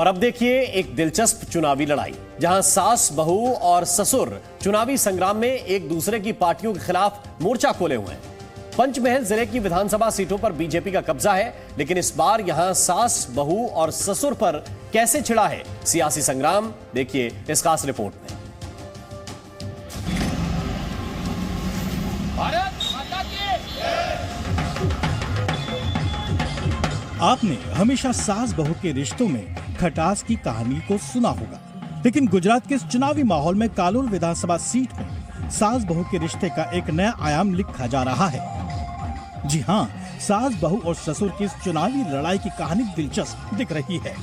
और अब देखिए एक दिलचस्प चुनावी लड़ाई, जहां सास बहू और ससुर चुनावी संग्राम में एक दूसरे की पार्टियों के खिलाफ मोर्चा खोले हुए हैं। पंचमहल जिले की विधानसभा सीटों पर बीजेपी का कब्जा है, लेकिन इस बार यहां सास बहू और ससुर पर कैसे छिड़ा है सियासी संग्राम, देखिए इस खास रिपोर्ट में। आपने हमेशा सास बहू के रिश्तों में खटास की कहानी को सुना होगा, लेकिन गुजरात के इस चुनावी माहौल में कालोल विधानसभा सीट में सास बहू के रिश्ते का एक नया आयाम लिखा जा रहा है। जी हां, सास बहू और ससुर की इस चुनावी लड़ाई की कहानी दिलचस्प दिख रही है।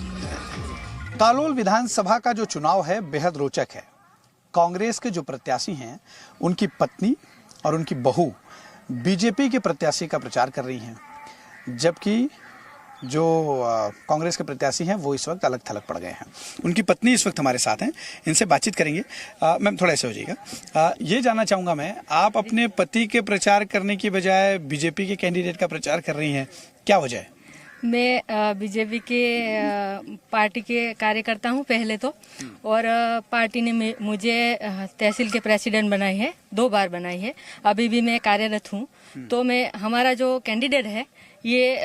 कालोल विधानसभा का जो चुनाव है बेहद रोचक है। कांग्रेस के जो प्रत्याशी हैं, उनकी पत्नी और उनकी बहू बीजेपी के प्रत्याशी का प्रचार कर रही हैं, जबकि जो कांग्रेस के प्रत्याशी हैं वो इस वक्त अलग थलग पड़ गए हैं। उनकी पत्नी इस वक्त हमारे साथ हैं, इनसे बातचीत करेंगे। मैम थोड़ा ऐसे हो जाइएगा। ये जानना चाहूँगा मैं, आप अपने पति के प्रचार करने की बजाय बीजेपी के कैंडिडेट का प्रचार कर रही हैं, क्या वजह है? मैं बीजेपी के पार्टी के कार्यकर्ता हूं पहले तो, और पार्टी ने मुझे तहसील के प्रेसिडेंट बनाई है, 2 बार बनाई है। अभी भी मैं कार्यरत हूं। तो मैं, हमारा जो कैंडिडेट है ये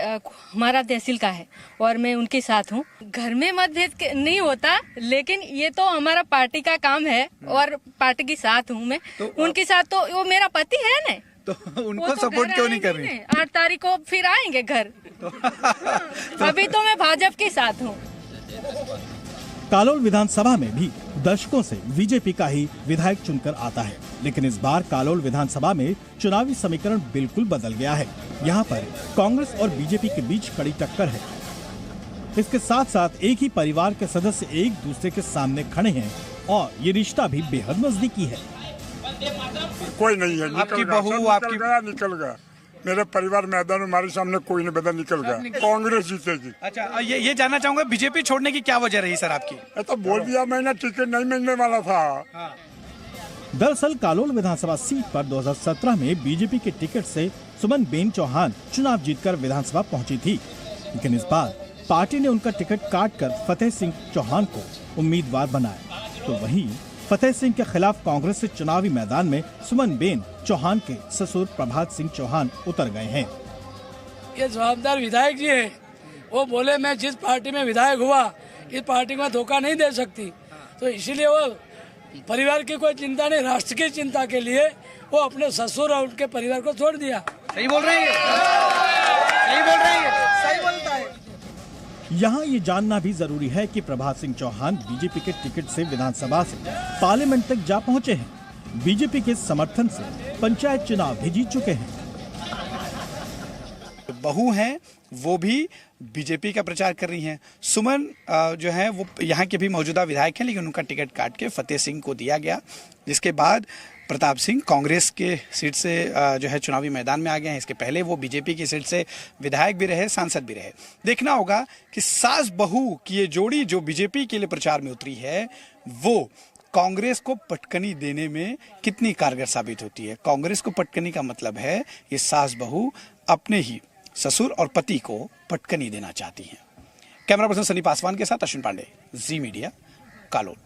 हमारा तहसील का है और मैं उनके साथ हूँ। घर में मतभेद नहीं होता, लेकिन ये तो हमारा पार्टी का काम है और पार्टी के साथ हूँ मैं। तो उनके साथ तो वो मेरा पति है ना, तो उनको सपोर्ट क्यों नहीं कर रही? 8 तारीख को फिर आएंगे घर। अभी तो मैं भाजपा के साथ हूँ। कालोल विधानसभा में भी दशकों से बीजेपी का ही विधायक चुनकर आता है, लेकिन इस बार कालोल विधानसभा में चुनावी समीकरण बिल्कुल बदल गया है। यहाँ पर कांग्रेस और बीजेपी के बीच कड़ी टक्कर है। इसके साथ साथ एक ही परिवार के सदस्य एक दूसरे के सामने खड़े हैं और ये रिश्ता भी बेहद नजदीकी है। कोई नहीं है, आपकी बहू आपकी निकल गया। मेरे परिवार मैदान हमारे सामने कोई नहीं, बदल निकल गया। कांग्रेस जीतेगी। अच्छा, ये जानना चाहूंगा बीजेपी छोड़ने की क्या वजह रही सर आपकी? तो बोल दिया मैंने, टिकट नहीं मिलने वाला था। दरअसल कालोल विधानसभा सीट पर 2017 में बीजेपी के टिकट से सुमन बेन चौहान चुनाव जीतकर विधानसभा पहुंची थी, लेकिन इस बार पार्टी ने उनका टिकट काटकर फतेह सिंह चौहान को उम्मीदवार बनाया। तो वहीं फतेह सिंह के खिलाफ कांग्रेस से चुनावी मैदान में सुमन बेन चौहान के ससुर प्रभात सिंह चौहान उतर गए हैं। ये जवाबदार विधायक जी है, वो बोले मैं जिस पार्टी में विधायक हुआ इस पार्टी में धोखा नहीं दे सकती, तो इसीलिए वो परिवार की कोई चिंता नहीं, राष्ट्र की चिंता के लिए वो अपने ससुर और उनके परिवार को छोड़ दिया। सही बोल रहे हैं, सही बोल रहे हैं, सही बोलता है। यहाँ ये जानना भी जरूरी है कि प्रभात सिंह चौहान बीजेपी के टिकट से विधानसभा से पार्लियामेंट तक जा पहुँचे हैं। बीजेपी के समर्थन से पंचायत चुनाव भी जीत चुके हैं। बहू हैं वो भी बीजेपी का प्रचार कर रही हैं। सुमन जो है वो यहाँ के भी मौजूदा विधायक हैं, लेकिन उनका टिकट काट के फतेह सिंह को दिया गया, जिसके बाद प्रताप सिंह कांग्रेस के सीट से जो है चुनावी मैदान में आ गए हैं। इसके पहले वो बीजेपी की सीट से विधायक भी रहे, सांसद भी रहे। देखना होगा कि सास बहू की ये जोड़ी जो बीजेपी के लिए प्रचार में उतरी है, वो कांग्रेस को पटकनी देने में कितनी कारगर साबित होती है। कांग्रेस को पटकनी का मतलब है ये सास बहू अपने ही ससुर और पति को पटकनी देना चाहती हैं। कैमरा पर्सन सनी पासवान के साथ अश्विन पांडे, जी मीडिया, कालोल।